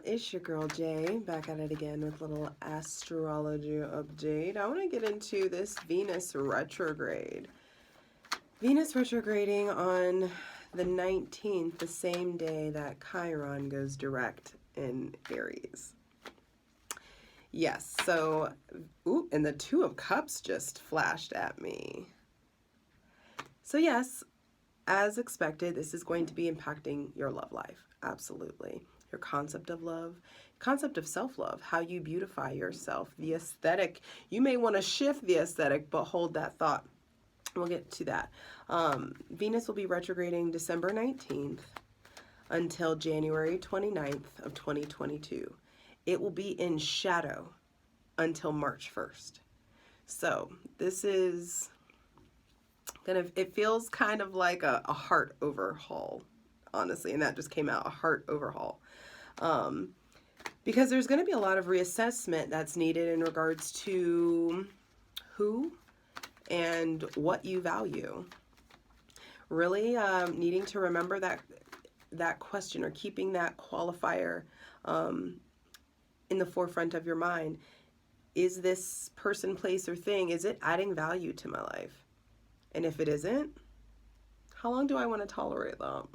It's your girl Jay, back at it again with a little astrology update. I want to get into this Venus retrograde. Venus retrograding on the 19th, the same day that Chiron goes direct in Aries. Yes, so, ooh, and the Two of Cups just flashed at me. So yes, as expected, this is going to be impacting your love life. Absolutely. Your concept of love, concept of self-love, how you beautify yourself, the aesthetic. You may want to shift the aesthetic, but hold that thought. We'll get to that. Venus will be retrograding December 19th until January 29th of 2022. It will be in shadow until March 1st. So this is kind of, it feels kind of like a heart overhaul, honestly, and that just came out, a heart overhaul. Because there's going to be a lot of reassessment that's needed in regards to who and what you value. Really needing to remember that question, or keeping that qualifier in the forefront of your mind. Is this person, place, or thing, is it adding value to my life? And if it isn't, how long do I want to tolerate them?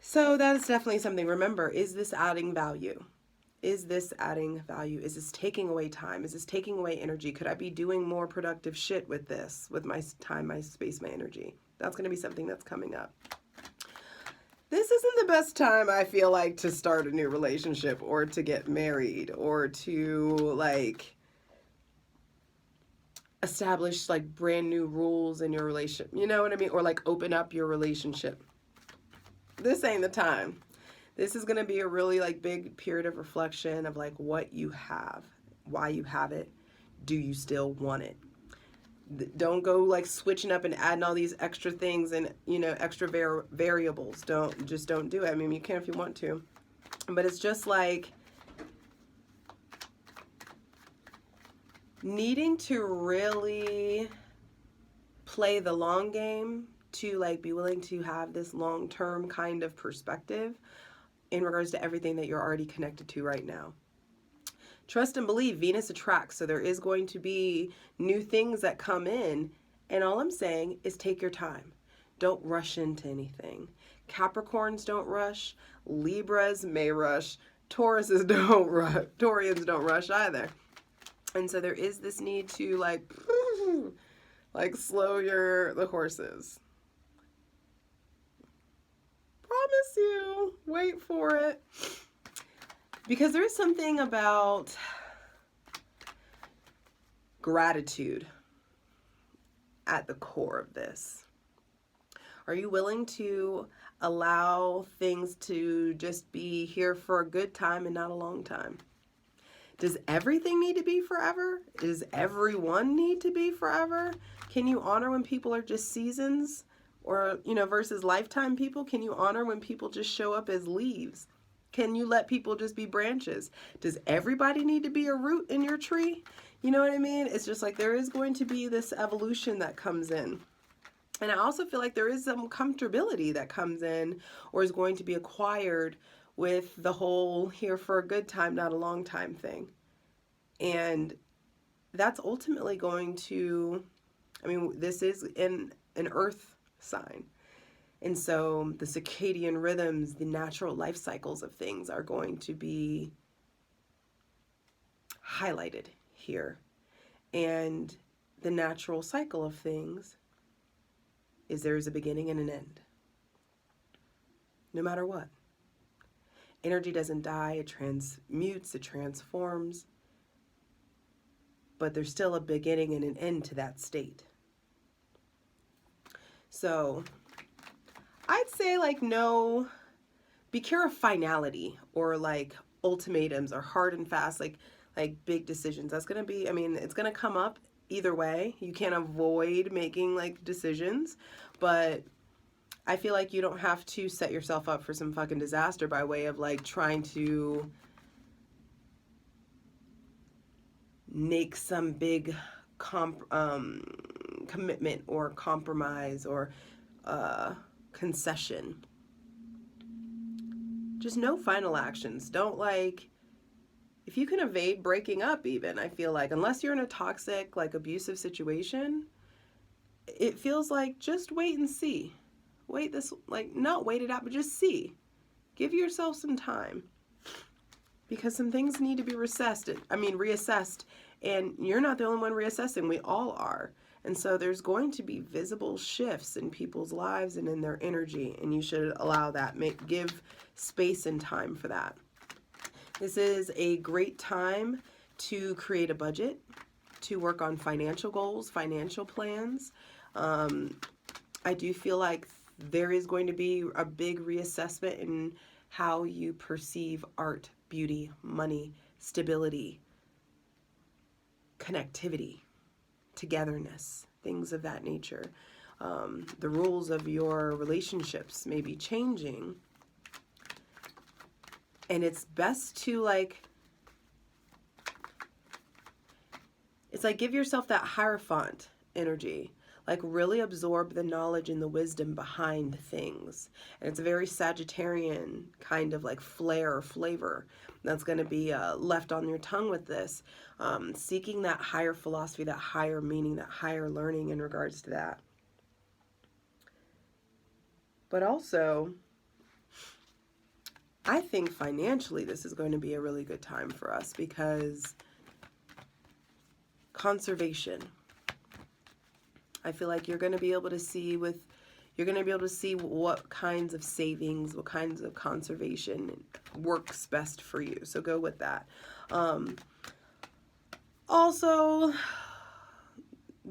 So that is definitely something. Remember, is this adding value? Is this adding value? Is this taking away time? Is this taking away energy? Could I be doing more productive shit with this, with my time, my space, my energy? That's going to be something that's coming up. This isn't the best time, I feel like, to start a new relationship or to get married or to, like, establish, like, brand new rules in your relationship. You know what I mean? Or, like, open up your relationship. This ain't the time. This is going to be a really, like, big period of reflection of, like, what you have, why you have it, do you still want it? Don't go, like, switching up and adding all these extra things and, you know, extra variables. Just don't do it. I mean, you can if you want to, but it's just like needing to really play the long game, to, like, be willing to have this long-term kind of perspective in regards to everything that you're already connected to right now. Trust and believe. Venus attracts, so there is going to be new things that come in, and all I'm saying is take your time. Don't rush into anything. Capricorns don't rush. Libras may rush. Tauruses don't rush. Taurians don't rush either. And so there is this need to, like slow the horses. Promise you. Wait for it. Because there is something about gratitude at the core of this. Are you willing to allow things to just be here for a good time and not a long time? Does everything need to be forever? Does everyone need to be forever? Can you honor when people are just seasons? Or, you know, versus lifetime people? Can you honor when people just show up as leaves? Can you let people just be branches? Does everybody need to be a root in your tree? You know what I mean? It's just like there is going to be this evolution that comes in. And I also feel like there is some comfortability that comes in or is going to be acquired with the whole here for a good time, not a long time thing. And that's ultimately going to, I mean, this is in an earth sign. And so the circadian rhythms, the natural life cycles of things are going to be highlighted here. And the natural cycle of things is there is a beginning and an end. No matter what. Energy doesn't die, it transmutes, it transforms. But there's still a beginning and an end to that state. So I'd say, like, no, be care of finality or, like, ultimatums or hard and fast, like big decisions. That's going to be, I mean, it's going to come up either way. You can't avoid making, like, decisions, but I feel like you don't have to set yourself up for some fucking disaster by way of, like, trying to make some big commitment or compromise or concession. just no final actions. Don't like, if you can evade breaking up even, I feel like, unless you're in a toxic, like abusive situation, it feels like just wait and see. Wait this, like not wait it out, but just see. Give yourself some time. Because some things need to be reassessed. And you're not the only one reassessing. We all are. And so there's going to be visible shifts in people's lives and in their energy. And you should allow that. Give space and time for that. This is a great time to create a budget, to work on financial goals, financial plans. I do feel like there is going to be a big reassessment in how you perceive art, beauty, money, stability, connectivity, togetherness, things of that nature. The rules of your relationships may be changing. And it's best to it's like give yourself that Hierophant energy. Like really absorb the knowledge and the wisdom behind things. And it's a very Sagittarian kind of like flair or flavor that's going to be left on your tongue with this. Seeking that higher philosophy, that higher meaning, that higher learning in regards to that. But also, I think financially this is going to be a really good time for us because conservation. I feel like you're going to be able to see what kinds of savings, what kinds of conservation works best for you. So go with that. Also,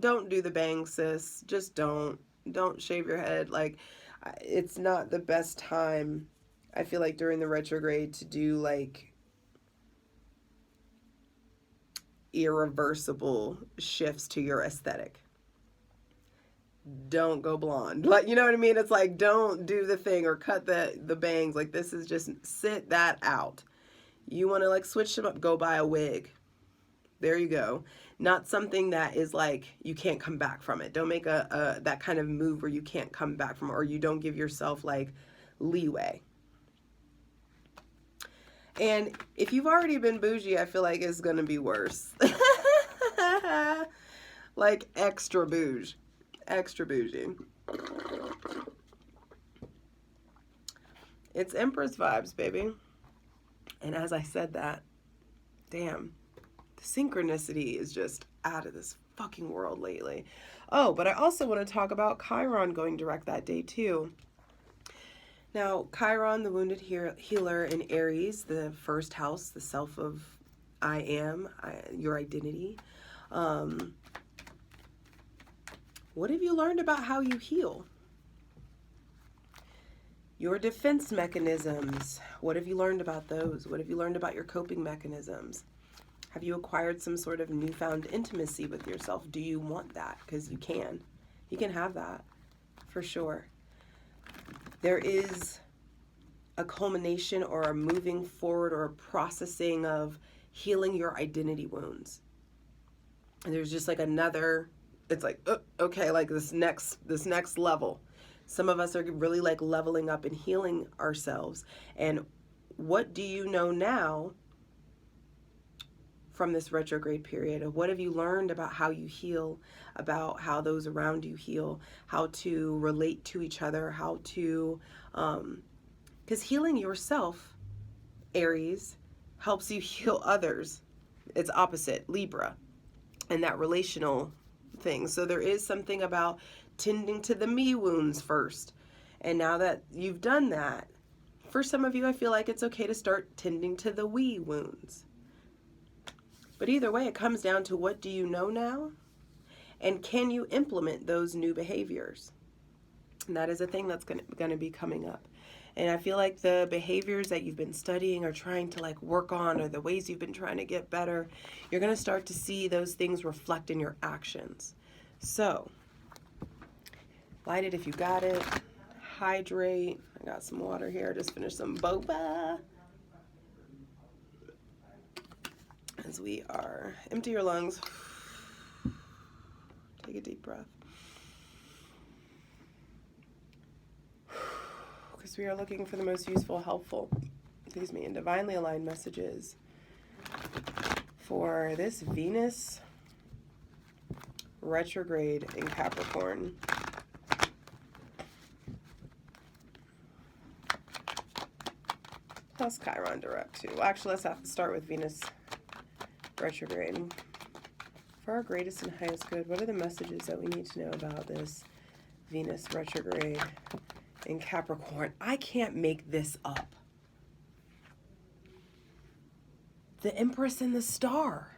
don't do the bang, sis. Just don't shave your head. Like, it's not the best time, I feel like, during the retrograde to do like irreversible shifts to your aesthetic. Don't go blonde. Like, you know what I mean? It's like, don't do the thing or cut the bangs. Like, this is just, sit that out. You want to like switch them up, go buy a wig. There you go. Not something that is like, you can't come back from it. Don't make that kind of move where you can't come back from it, or you don't give yourself like leeway. And if you've already been bougie, I feel like it's going to be worse. Like extra bougie. Extra bougie. It's Empress vibes, baby. And as I said that, damn, the synchronicity is just out of this fucking world lately. Oh, but I also want to talk about Chiron going direct that day too. Now, Chiron, the wounded healer in Aries, the first house, the self of I am, your identity. What have you learned about how you heal? Your defense mechanisms. What have you learned about those? What have you learned about your coping mechanisms? Have you acquired some sort of newfound intimacy with yourself? Do you want that? Because you can. You can have that, for sure. There is a culmination or a moving forward or a processing of healing your identity wounds. And there's just like another, it's like, okay, like this next level. Some of us are really like leveling up and healing ourselves. And what do you know now from this retrograde period? Of what have you learned about how you heal, about how those around you heal, how to relate to each other, how to, because healing yourself, Aries, helps you heal others. It's opposite, Libra, and that relational thing. So there is something about tending to the me wounds first. And now that you've done that, for some of you, I feel like it's okay to start tending to the we wounds. But either way, it comes down to what do you know now? And can you implement those new behaviors? And that is a thing that's going to be coming up. And I feel like the behaviors that you've been studying or trying to like work on, or the ways you've been trying to get better, you're going to start to see those things reflect in your actions. So, light it if you got it. Hydrate. I got some water here. Just finished some boba. As we are, empty your lungs. Take a deep breath. Because we are looking for the most useful, helpful excuse me, and divinely aligned messages for this Venus retrograde in Capricorn. Plus Chiron direct too. Well, actually, let's have to start with Venus retrograde. For our greatest and highest good, what are the messages that we need to know about this Venus retrograde in Capricorn? I can't make this up. The Empress and the Star.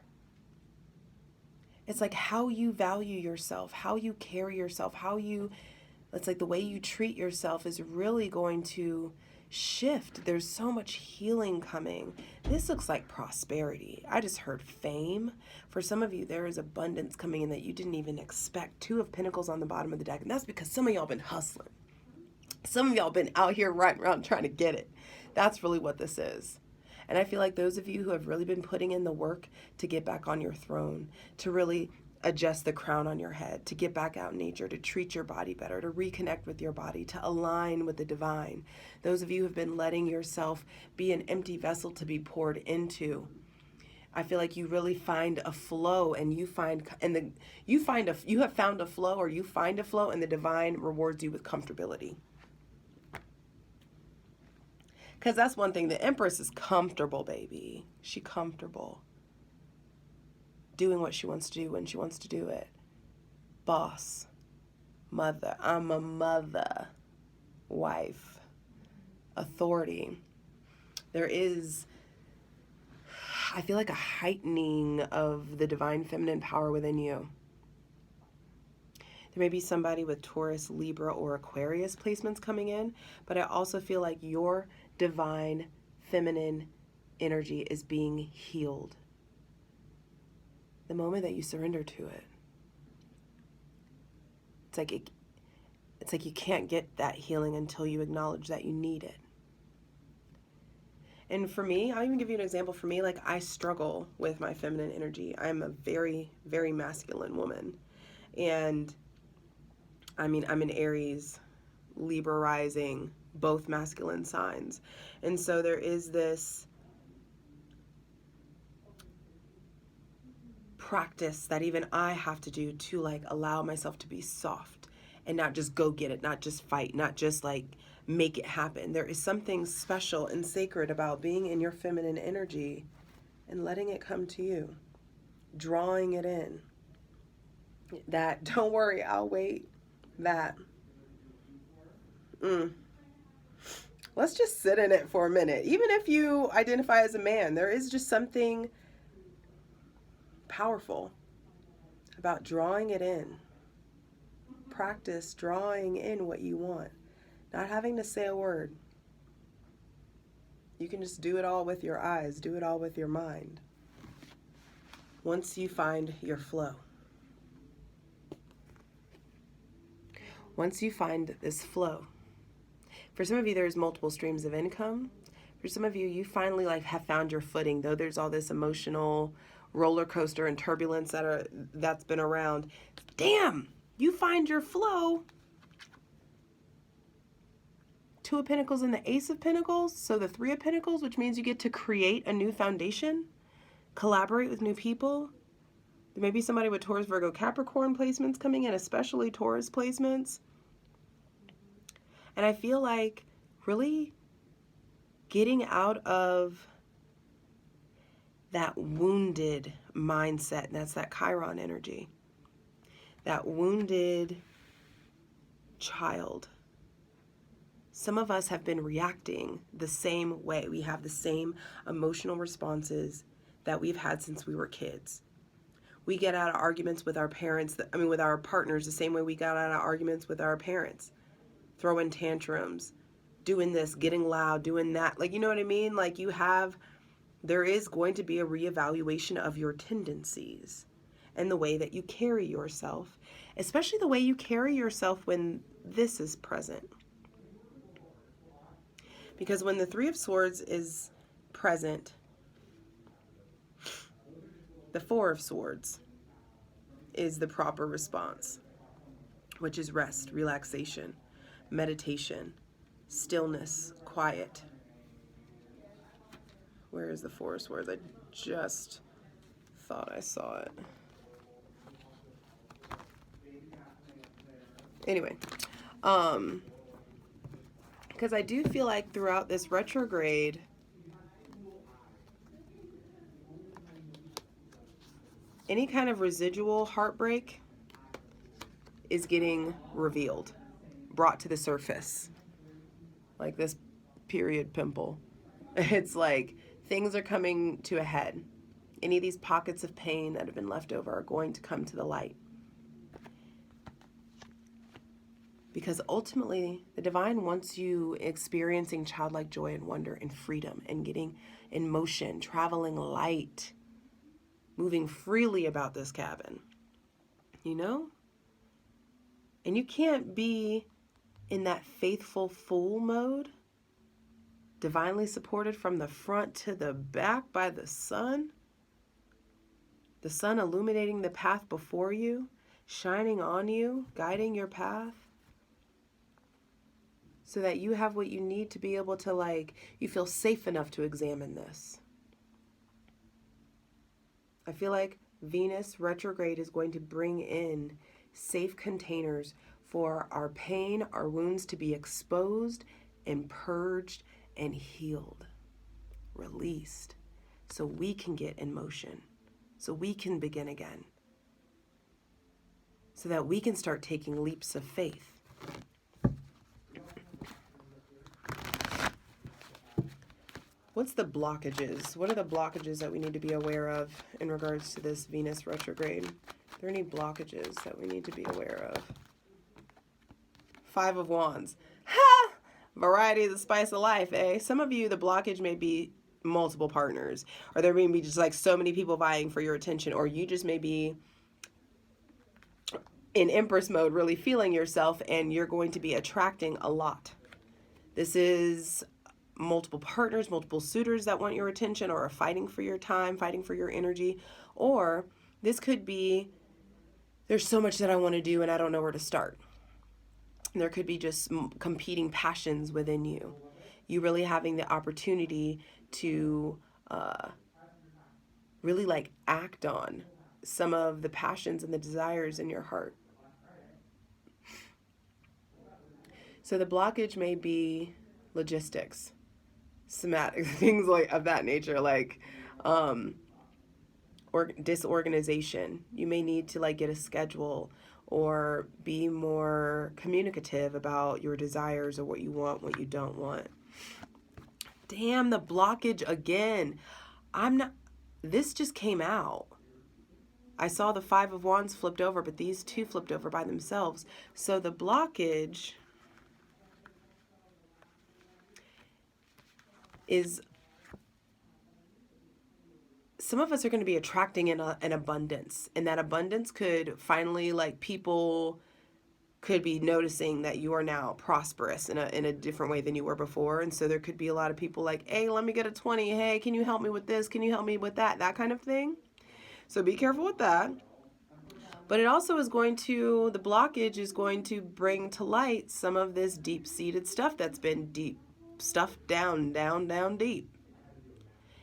It's like how you value yourself, how you carry yourself, it's like the way you treat yourself is really going to shift. There's so much healing coming. This looks like prosperity. I just heard fame. For some of you, there is abundance coming in that you didn't even expect. 2 of Pentacles on the bottom of the deck, and that's because some of y'all been hustling. Some of y'all been out here riding around trying to get it. That's really what this is. And I feel like those of you who have really been putting in the work to get back on your throne, to really adjust the crown on your head, to get back out in nature, to treat your body better, to reconnect with your body, to align with the divine. Those of you who have been letting yourself be an empty vessel to be poured into. I feel like you really find a flow, and you have found a flow, or you find a flow, and the divine rewards you with comfortability. Because that's one thing. The Empress is comfortable, baby. She comfortable. Doing what she wants to do when she wants to do it. Boss. Mother. I'm a mother. Wife. Authority. There is, I feel like, a heightening of the divine feminine power within you. There may be somebody with Taurus, Libra, or Aquarius placements coming in, but I also feel like your divine feminine energy is being healed the moment that you surrender to it. It's like you can't get that healing until you acknowledge that you need it. And for me, I'll even give you an example. For me, like, I struggle with my feminine energy. I'm a very, very masculine woman. And I mean, I'm an Aries, Libra rising, both masculine signs. And so there is this practice that even I have to do to, like, allow myself to be soft and not just go get it, not just fight, not just like make it happen. There is something special and sacred about being in your feminine energy and letting it come to you, drawing it in. That, don't worry, I'll wait. That. Let's just sit in it for a minute. Even if you identify as a man, there is just something powerful about drawing it in. Practice drawing in what you want, not having to say a word. You can just do it all with your eyes, do it all with your mind. Once you find your flow. Once you find this flow. For some of you, there's multiple streams of income. For some of you, you finally have found your footing, though there's all this emotional roller coaster and turbulence that's been around. Damn, you find your flow. 2 of Pentacles and the Ace of Pentacles, so the 3 of Pentacles, which means you get to create a new foundation, collaborate with new people. There may be somebody with Taurus, Virgo, Capricorn placements coming in, especially Taurus placements. And I feel like really getting out of that wounded mindset, and that's that Chiron energy, that wounded child. Some of us have been reacting the same way. We have the same emotional responses that we've had since we were kids. We get out of arguments with our parents, with our partners, the same way we got out of arguments with our parents. Throwing tantrums, doing this, getting loud, doing that. Like, you know what I mean? Like, there is going to be a reevaluation of your tendencies and the way that you carry yourself, especially the way you carry yourself when this is present. Because when the 3 of Swords is present, the 4 of Swords is the proper response, which is rest, relaxation, meditation, stillness, quiet. Where is the Four of Swords? I just thought I saw it. Anyway, because I do feel like throughout this retrograde, any kind of residual heartbreak is getting revealed, brought to the surface. Like this period pimple. It's like things are coming to a head. Any of these pockets of pain that have been left over are going to come to the light. Because ultimately, the divine wants you experiencing childlike joy and wonder and freedom and getting in motion, traveling light, moving freely about this cabin. You know? And you can't be in that faithful fool mode, divinely supported from the front to the back by the sun illuminating the path before you, shining on you, guiding your path, so that you have what you need to be able to, like, you feel safe enough to examine this. I feel like Venus retrograde is going to bring in safe containers for our pain, our wounds to be exposed and purged and healed, released, so we can get in motion, so we can begin again, so that we can start taking leaps of faith. What's the blockages? What are the blockages that we need to be aware of in regards to this Venus retrograde? Are there any blockages that we need to be aware of? Five of Wands. Ha! Variety is the spice of life, eh? Some of you, the blockage may be multiple partners, or there may be just like so many people vying for your attention, or you just may be in Empress mode, really feeling yourself, and you're going to be attracting a lot. This is multiple partners, multiple suitors that want your attention or are fighting for your time, fighting for your energy. Or this could be, there's so much that I want to do and I don't know where to start. There could be just competing passions within you. You really having the opportunity to really like act on some of the passions and the desires in your heart. So the blockage may be logistics, somatic, things like of that nature, like or disorganization. You may need to like get a schedule or be more communicative about your desires or what you want, what you don't want. Damn, the blockage again. This just came out. I saw the Five of Wands flipped over, but these two flipped over by themselves. So the blockage is, some of us are going to be attracting an abundance, and that abundance could finally, like, people could be noticing that you are now prosperous in a different way than you were before. And so there could be a lot of people like, hey, let me get a 20. Hey, can you help me with this? Can you help me with that kind of thing. So be careful with that. But it also is going to, the blockage is going to bring to light some of this deep-seated stuff that's been deep, stuffed down deep.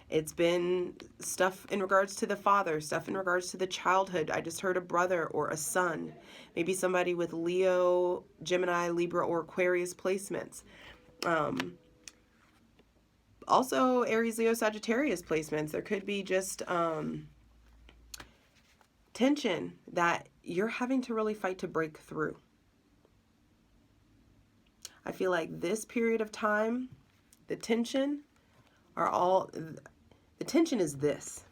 It's been stuff in regards to the father, stuff in regards to the childhood. I just heard a brother or a son, maybe somebody with Leo, Gemini, Libra, or Aquarius placements. Also, Aries, Leo, Sagittarius placements. There could be just tension that you're having to really fight to break through. I feel like this period of time, the tension is this.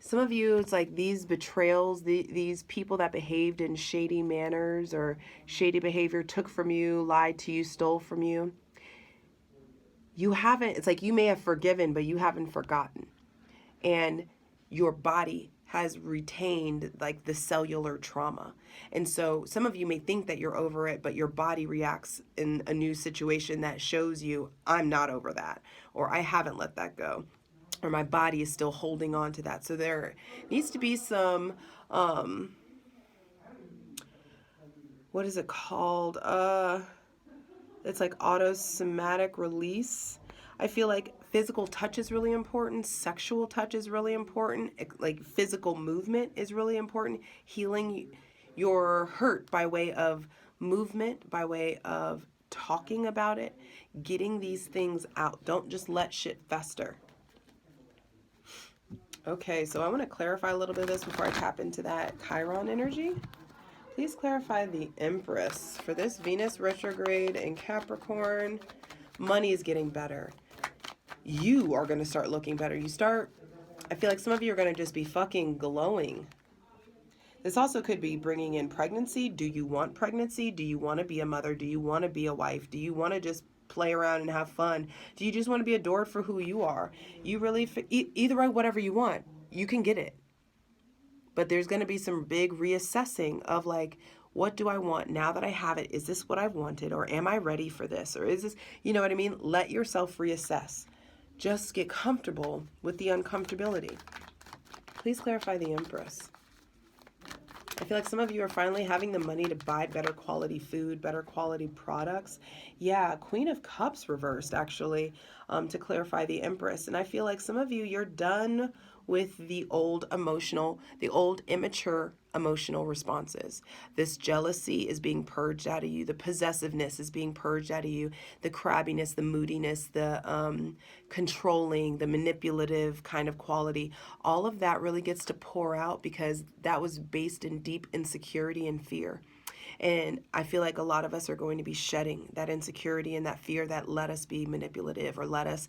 Some of you, it's like these betrayals, these people that behaved in shady manners or shady behavior, took from you, lied to you, stole from you. You haven't, it's like you may have forgiven, but you haven't forgotten. And your body has retained like the cellular trauma. And so some of you may think that you're over it, but your body reacts in a new situation that shows you, I'm not over that, or I haven't let that go, or my body is still holding on to that. So there needs to be some, what is it called? It's like autosomatic release. I feel like physical touch is really important. Sexual touch is really important. Like physical movement is really important. Healing your hurt by way of movement, by way of talking about it, getting these things out. Don't just let shit fester. Okay, so I want to clarify a little bit of this before I tap into that Chiron energy. Please clarify the Empress. For this Venus retrograde in Capricorn, money is getting better. You are going to start looking better. I feel like some of you are going to just be fucking glowing. This also could be bringing in pregnancy. Do you want pregnancy? Do you want to be a mother? Do you want to be a wife? Do you want to just play around and have fun? Do you just want to be adored for who you are? You really, either way, whatever you want, you can get it. But there's going to be some big reassessing of like, what do I want now that I have it? Is this what I wanted? Or am I ready for this? Or is this, you know what I mean? Let yourself reassess. Just get comfortable with the uncomfortability. Please clarify the Empress. I feel like some of you are finally having the money to buy better quality food, better quality products. Yeah, Queen of Cups reversed, actually, to clarify the Empress. And I feel like some of you, you're done with the old immature emotional responses. This jealousy is being purged out of you. The possessiveness is being purged out of you. The crabbiness, the moodiness, the controlling, the manipulative kind of quality. All of that really gets to pour out because that was based in deep insecurity and fear. And I feel like a lot of us are going to be shedding that insecurity and that fear that let us be manipulative or let us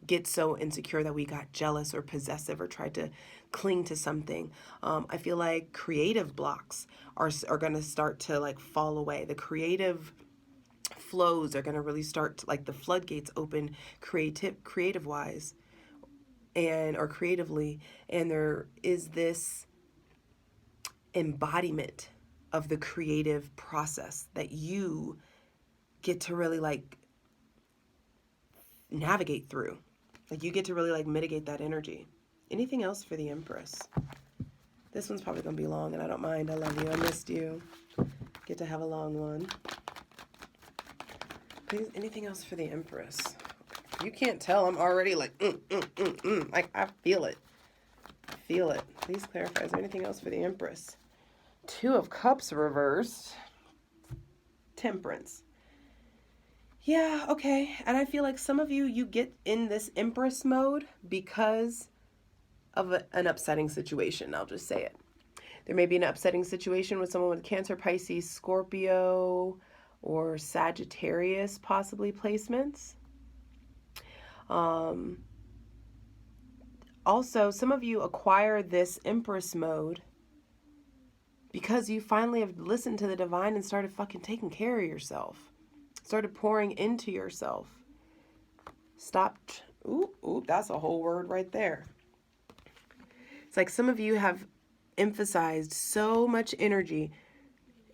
get so insecure that we got jealous or possessive or tried to cling to something. I feel like creative blocks are going to start to like fall away. The creative flows are going to really start to, like the floodgates open creative wise or creatively. And there is this embodiment of the creative process that you get to really like navigate through. Like you get to really like mitigate that energy. Anything else for the Empress? This one's probably going to be long and I don't mind. I love you. I missed you. Get to have a long one. Please, anything else for the Empress? You can't tell. I'm already like, Like I feel it. I feel it. Please clarify. Is there anything else for the Empress? Two of Cups reversed. Temperance. Yeah, okay. And I feel like some of you, you get in this Empress mode because of an upsetting situation. I'll just say it. There may be an upsetting situation with someone with Cancer, Pisces, Scorpio, or Sagittarius possibly placements. Also, some of you acquire this Empress mode because you finally have listened to the divine and started fucking taking care of yourself. Started pouring into yourself. Stopped. Ooh, that's a whole word right there. It's like some of you have emphasized so much energy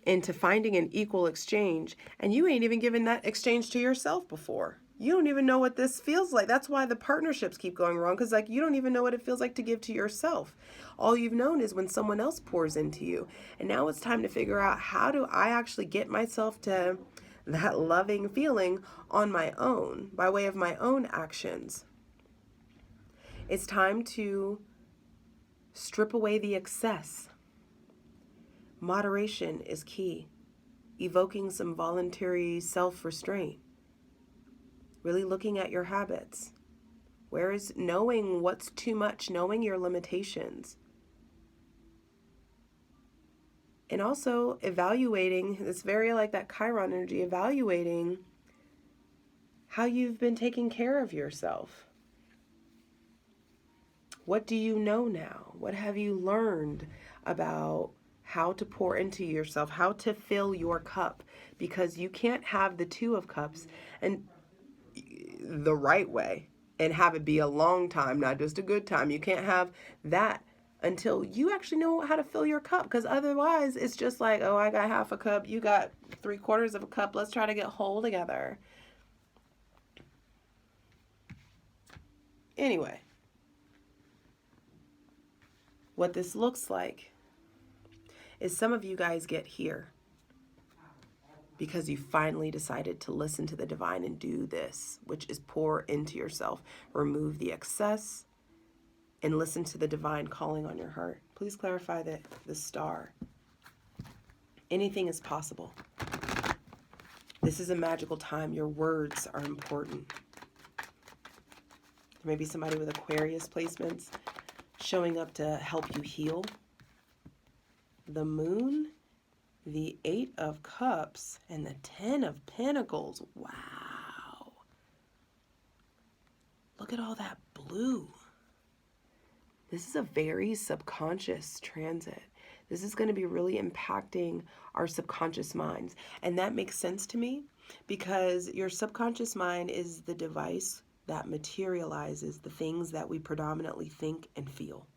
into finding an equal exchange, and you ain't even given that exchange to yourself before. You don't even know what this feels like. That's why the partnerships keep going wrong, because like you don't even know what it feels like to give to yourself. All you've known is when someone else pours into you. And now it's time to figure out, how do I actually get myself to that loving feeling on my own, by way of my own actions? It's time to strip away the excess. Moderation is key. Evoking some voluntary self-restraint. Really looking at your habits. Where is knowing what's too much, knowing your limitations. And also evaluating, it's very like that Chiron energy, evaluating how you've been taking care of yourself. What do you know now? What have you learned about how to pour into yourself, how to fill your cup? Because you can't have the Two of Cups and the right way and have it be a long time, not just a good time. You can't have that until you actually know how to fill your cup, because otherwise it's just like, oh, I got half a cup, you got 3/4 of a cup, let's try to get whole together. Anyway, what this looks like is some of you guys get here because you finally decided to listen to the divine and do this, which is pour into yourself, remove the excess, and listen to the divine calling on your heart. Please clarify that the star. Anything is possible. This is a magical time. Your words are important. There may be somebody with Aquarius placements showing up to help you heal. The moon, the 8 of Cups, and the 10 of Pentacles. Wow. Look at all that blue. This is a very subconscious transit. This is going to be really impacting our subconscious minds. And that makes sense to me because your subconscious mind is the device that materializes the things that we predominantly think and feel.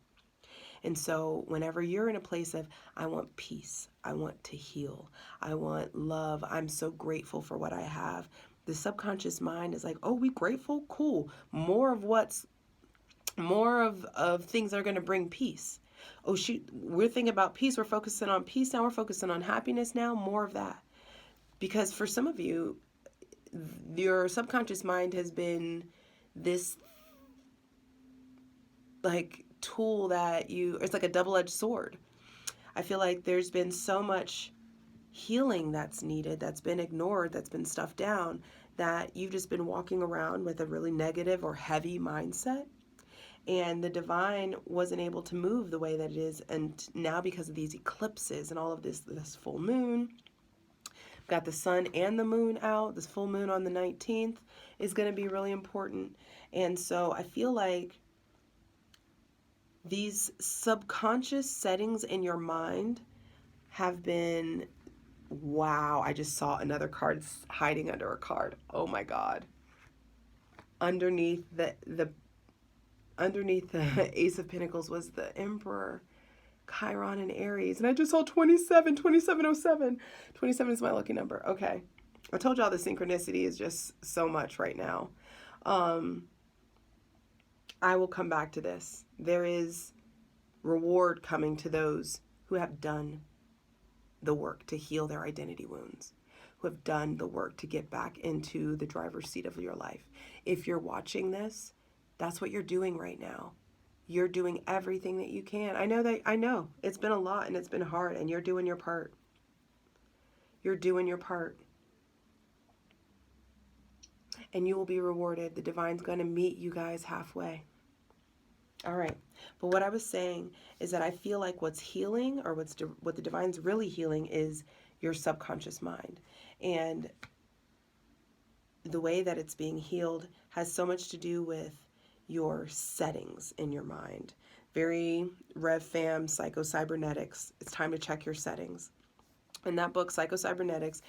And so whenever you're in a place of, I want peace, I want to heal, I want love, I'm so grateful for what I have, the subconscious mind is like, oh, we grateful? Cool. More of things that are going to bring peace. Oh, shoot, we're thinking about peace. We're focusing on peace now. We're focusing on happiness now. More of that. Because for some of you, your subconscious mind has been this like tool that it's like a double-edged sword. I feel like there's been so much healing that's needed, that's been ignored, that's been stuffed down, that you've just been walking around with a really negative or heavy mindset. And the divine wasn't able to move the way that it is. And now because of these eclipses and all of this full moon, got the sun and the moon out, this full moon on the 19th is going to be really important. And so I feel like these subconscious settings in your mind have been, wow, I just saw another card hiding under a card. Oh my God. Underneath the Ace of Pentacles was the Emperor, Chiron and Aries. And I just saw 2707. 27 is my lucky number. Okay. I told y'all the synchronicity is just so much right now. I will come back to this. There is reward coming to those who have done the work to heal their identity wounds, who have done the work to get back into the driver's seat of your life. If you're watching this, that's what you're doing right now. You're doing everything that you can. I know it's been a lot and it's been hard, and you're doing your part. You're doing your part. And you will be rewarded. The divine's going to meet you guys halfway. All right. But what I was saying is that I feel like what's healing, or what the divine's really healing, is your subconscious mind. And the way that it's being healed has so much to do with your settings in your mind. Very Rev Fam, Psycho-Cybernetics. It's time to check your settings. In that book, Psycho-Cybernetics,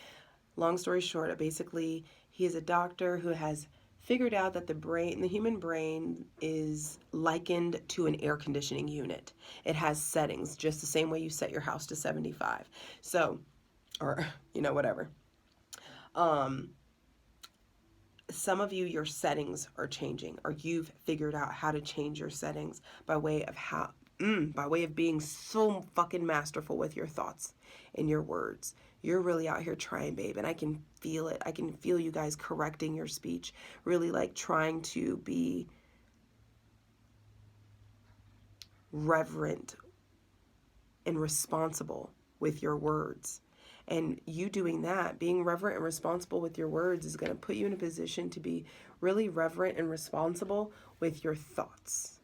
long story short, basically he is a doctor who has figured out that the human brain is likened to an air conditioning unit. It has settings, just the same way you set your house to 75. So, or, whatever. Some of you, your settings are changing, or you've figured out how to change your settings by way of being so fucking masterful with your thoughts and your words. You're really out here trying, babe, and I can feel it. I can feel you guys correcting your speech, really like trying to be reverent and responsible with your words. And you doing that, being reverent and responsible with your words, is going to put you in a position to be really reverent and responsible with your thoughts.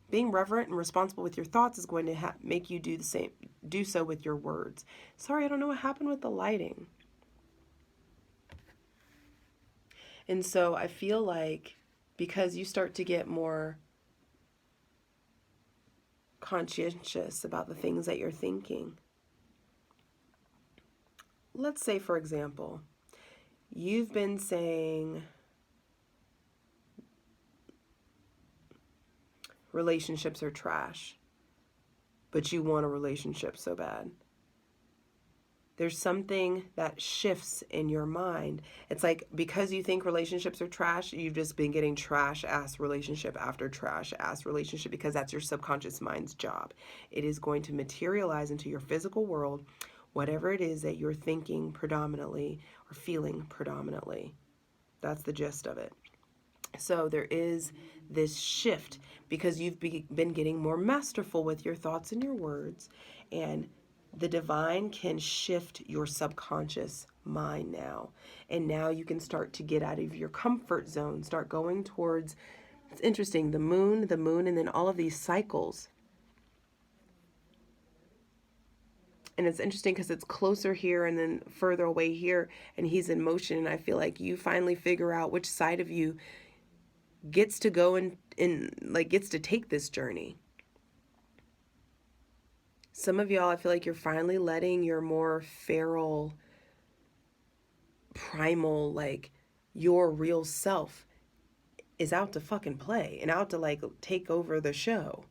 Being reverent and responsible with your thoughts is going to make you do so with your words. Sorry, I don't know what happened with the lighting. And so I feel like because you start to get more conscientious about the things that you're thinking. Let's say, for example, you've been saying relationships are trash, but you want a relationship so bad. There's something that shifts in your mind. It's like, because you think relationships are trash, you've just been getting trash-ass relationship after trash-ass relationship, because that's your subconscious mind's job. It is going to materialize into your physical world whatever it is that you're thinking predominantly or feeling predominantly. That's the gist of it. So there is this shift because you've been getting more masterful with your thoughts and your words, and the divine can shift your subconscious mind now. And now you can start to get out of your comfort zone, start going towards, it's interesting, the moon, and then all of these cycles. And it's interesting because it's closer here and then further away here, and he's in motion. And I feel like you finally figure out which side of you gets to go and like gets to take this journey. Some of y'all, I feel like you're finally letting your more feral, primal, like your real self is out to fucking play and out to like take over the show.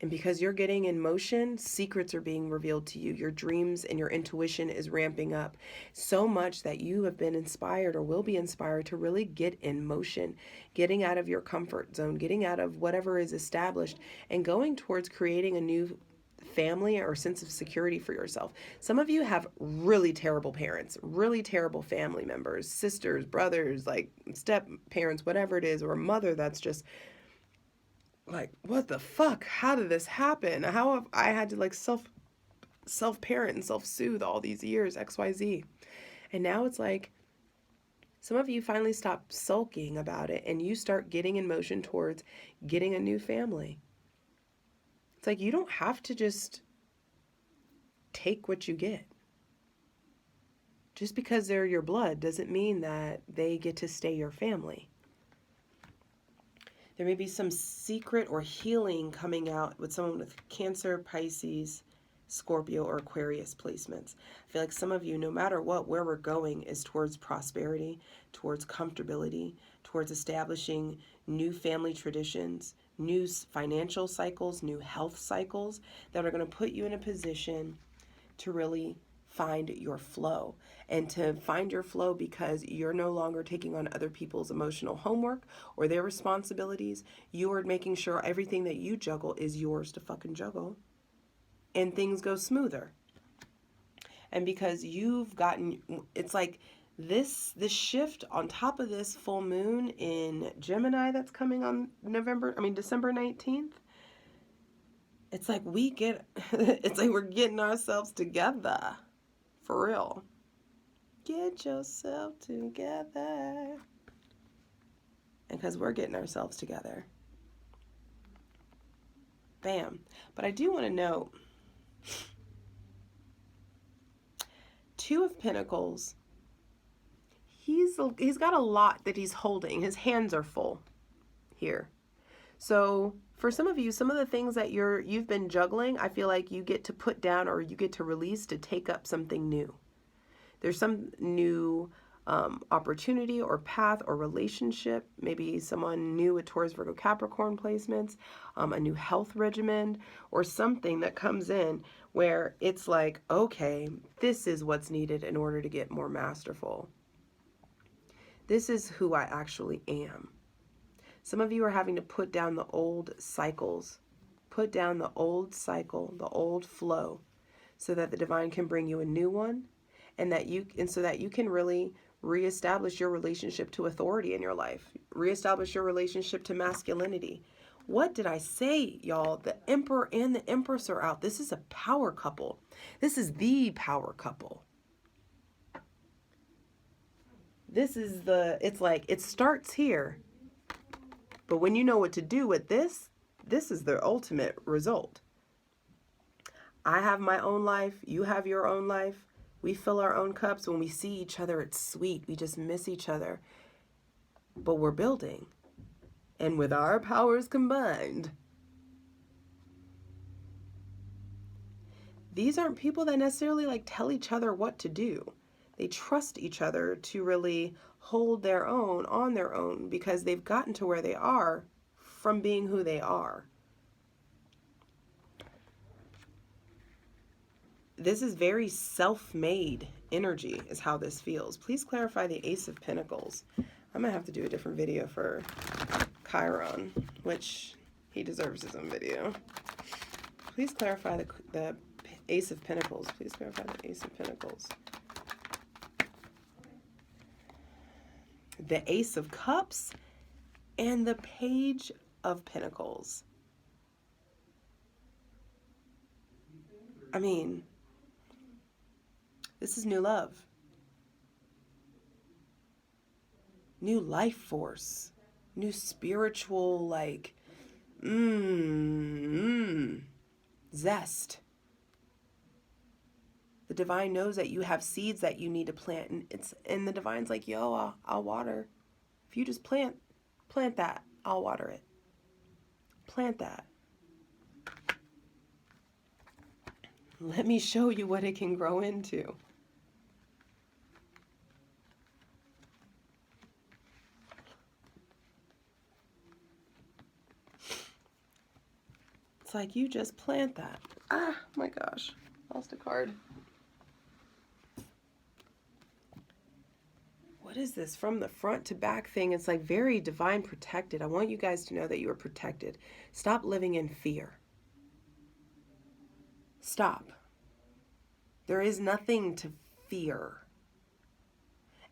And because you're getting in motion, secrets are being revealed to you. Your dreams and your intuition is ramping up so much that you have been inspired or will be inspired to really get in motion, getting out of your comfort zone, getting out of whatever is established and going towards creating a new family or sense of security for yourself. Some of you have really terrible parents, really terrible family members, sisters, brothers, like step parents, whatever it is, or a mother that's just like, what the fuck? How did this happen? How have I had to like self-parent and self-soothe all these years, XYZ. And now it's like, some of you finally stop sulking about it and you start getting in motion towards getting a new family. It's like, you don't have to just take what you get. Just because they're your blood doesn't mean that they get to stay your family. There may be some secret or healing coming out with someone with Cancer, Pisces, Scorpio, or Aquarius placements. I feel like some of you, no matter what, where we're going is towards prosperity, towards comfortability, towards establishing new family traditions, new financial cycles, new health cycles that are going to put you in a position to really find your flow. And to find your flow because you're no longer taking on other people's emotional homework or their responsibilities. You are making sure everything that you juggle is yours to fucking juggle. And things go smoother. And because you've gotten, it's like this shift on top of this full moon in Gemini that's coming on December 19th. It's like it's like we're getting ourselves together. For real. Get yourself together. And because we're getting ourselves together. Bam. But I do want to note, Two of Pentacles, he's got a lot that he's holding. His hands are full here. So for some of you, some of the things that you've been juggling, I feel like you get to put down or you get to release to take up something new. There's some new opportunity or path or relationship, maybe someone new with Taurus, Virgo, Capricorn placements, a new health regimen, or something that comes in where it's like, okay, this is what's needed in order to get more masterful. This is who I actually am. Some of you are having to put down the old cycles, put down the old cycle, the old flow, so that the divine can bring you a new one, and so that you can really reestablish your relationship to authority in your life, reestablish your relationship to masculinity. What did I say, y'all? The Emperor and the Empress are out. This is a power couple. This is the power couple. It's like, it starts here. But when you know what to do with this is the ultimate result. I have my own life. You have your own life. We fill our own cups. When we see each other, it's sweet. We just miss each other. But we're building. And with our powers combined, these aren't people that necessarily like tell each other what to do. They trust each other to really hold their own on their own because they've gotten to where they are from being who they are. This is very self-made energy is how this feels. Please clarify the Ace of Pentacles. I'm going to have to do a different video for Chiron, which he deserves his own video. Please clarify the Ace of Pentacles. Please clarify the Ace of Pentacles. The Ace of Cups and the Page of Pentacles. I mean, this is new love. New life force. New spiritual, like, zest. The divine knows that you have seeds that you need to plant, and the divine's like, yo, I'll water. If you just plant that, I'll water it. Plant that. Let me show you what it can grow into. It's like, you just plant that. Ah, my gosh. Lost a card. What is this? From the front to back thing, it's like very divine protected. I want you guys to know that you are protected. Stop living in fear. Stop. There is nothing to fear.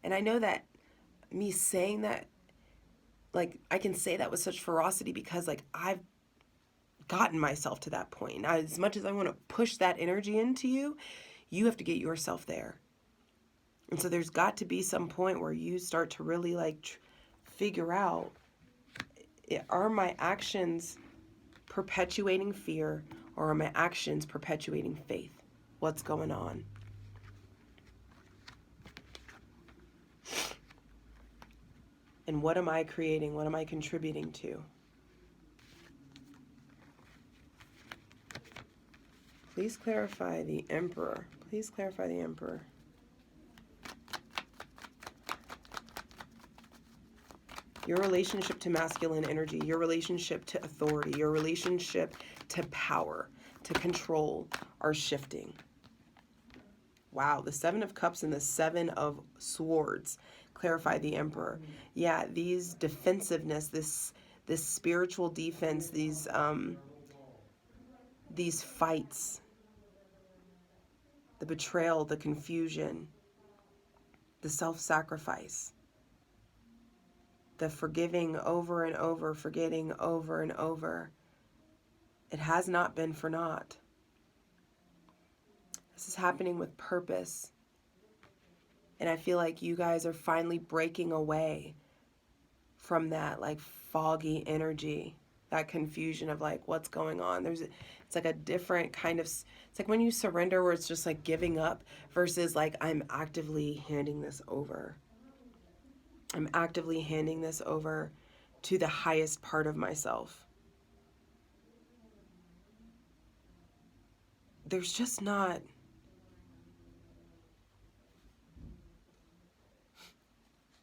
And I know that me saying that, like, I can say that with such ferocity because, like, I've gotten myself to that point. Now, as much as I want to push that energy into you, you have to get yourself there. And so there's got to be some point where you start to really, like, figure out, are my actions perpetuating fear, or are my actions perpetuating faith? What's going on? And what am I creating? What am I contributing to? Please clarify the Emperor. Please clarify the Emperor. Your relationship to masculine energy, your relationship to authority, your relationship to power, to control are shifting. Wow, the Seven of Cups and the Seven of Swords clarify the Emperor. Yeah, these defensiveness, this spiritual defense, these fights, the betrayal, the confusion, the self-sacrifice, the forgiving over and over, forgetting over and over. It has not been for naught. This is happening with purpose. And I feel like you guys are finally breaking away from that, like, foggy energy, that confusion of, like, what's going on. It's like a different kind of, it's like when you surrender where it's just like giving up versus like, I'm actively handing this over. I'm actively handing this over to the highest part of myself. There's just not,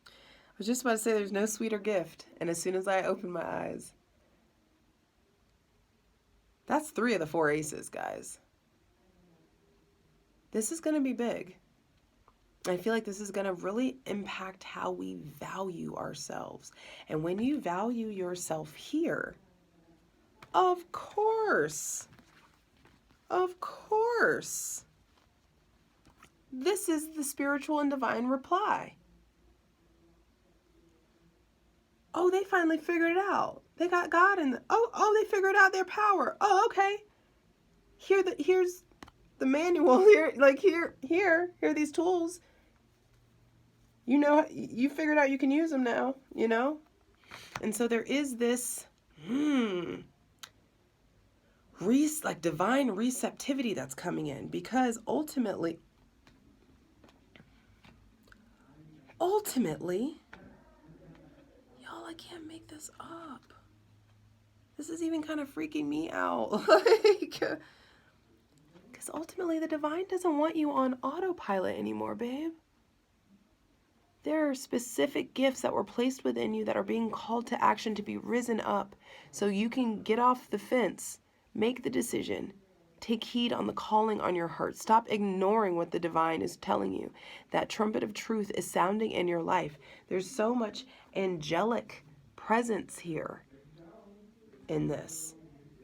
I was just about to say there's no sweeter gift. And as soon as I open my eyes, that's 3 of the 4 aces, guys. This is going to be big. I feel like this is going to really impact how we value ourselves. And when you value yourself here, of course, this is the spiritual and divine reply. Oh, they finally figured it out. They got God in the, they figured out their power. Oh, okay. Here's the manual here. Like, here are these tools. You know, you figured out you can use them now, you know? And so there is this, like divine receptivity that's coming in, because ultimately, y'all, I can't make this up. This is even kind of freaking me out. Like, because ultimately the divine doesn't want you on autopilot anymore, babe. There are specific gifts that were placed within you that are being called to action to be risen up so you can get off the fence, make the decision, take heed on the calling on your heart. Stop ignoring what the divine is telling you. That trumpet of truth is sounding in your life. There's so much angelic presence here in this.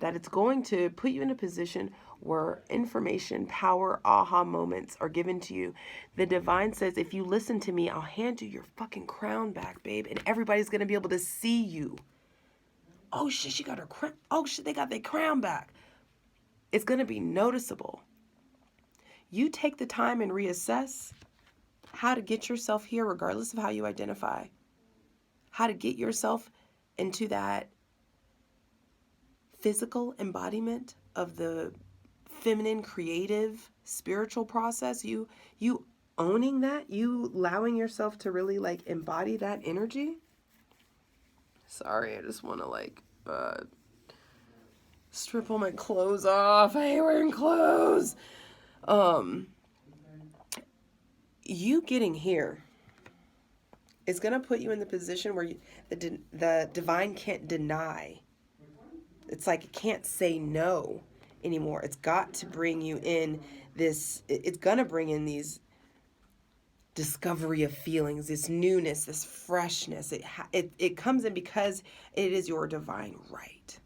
that it's going to put you in a position where information, power, aha moments are given to you. The divine says, if you listen to me, I'll hand you your fucking crown back, babe, and everybody's going to be able to see you. Oh shit, she got her crown. Oh shit, they got their crown back. It's going to be noticeable. You take the time and reassess how to get yourself here, regardless of how you identify. How to get yourself into that physical embodiment of the feminine, creative, spiritual process. You owning that, you allowing yourself to really like embody that energy. Sorry, I just want to like strip all my clothes off. I hate wearing clothes. You getting here is going to put you in the position where the divine can't deny. It's like it can't say no anymore. It's got to bring you in this, it's going to bring in these discovery of feelings, this newness, this freshness. It comes in because it is your divine right.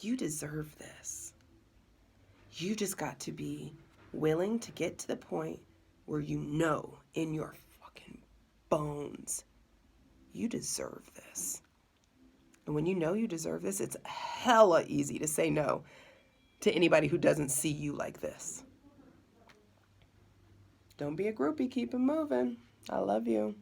You deserve this. You just got to be willing to get to the point where you know in your fucking bones, you deserve this. And when you know you deserve this, it's hella easy to say no to anybody who doesn't see you like this. Don't be a groupie. Keep it moving. I love you.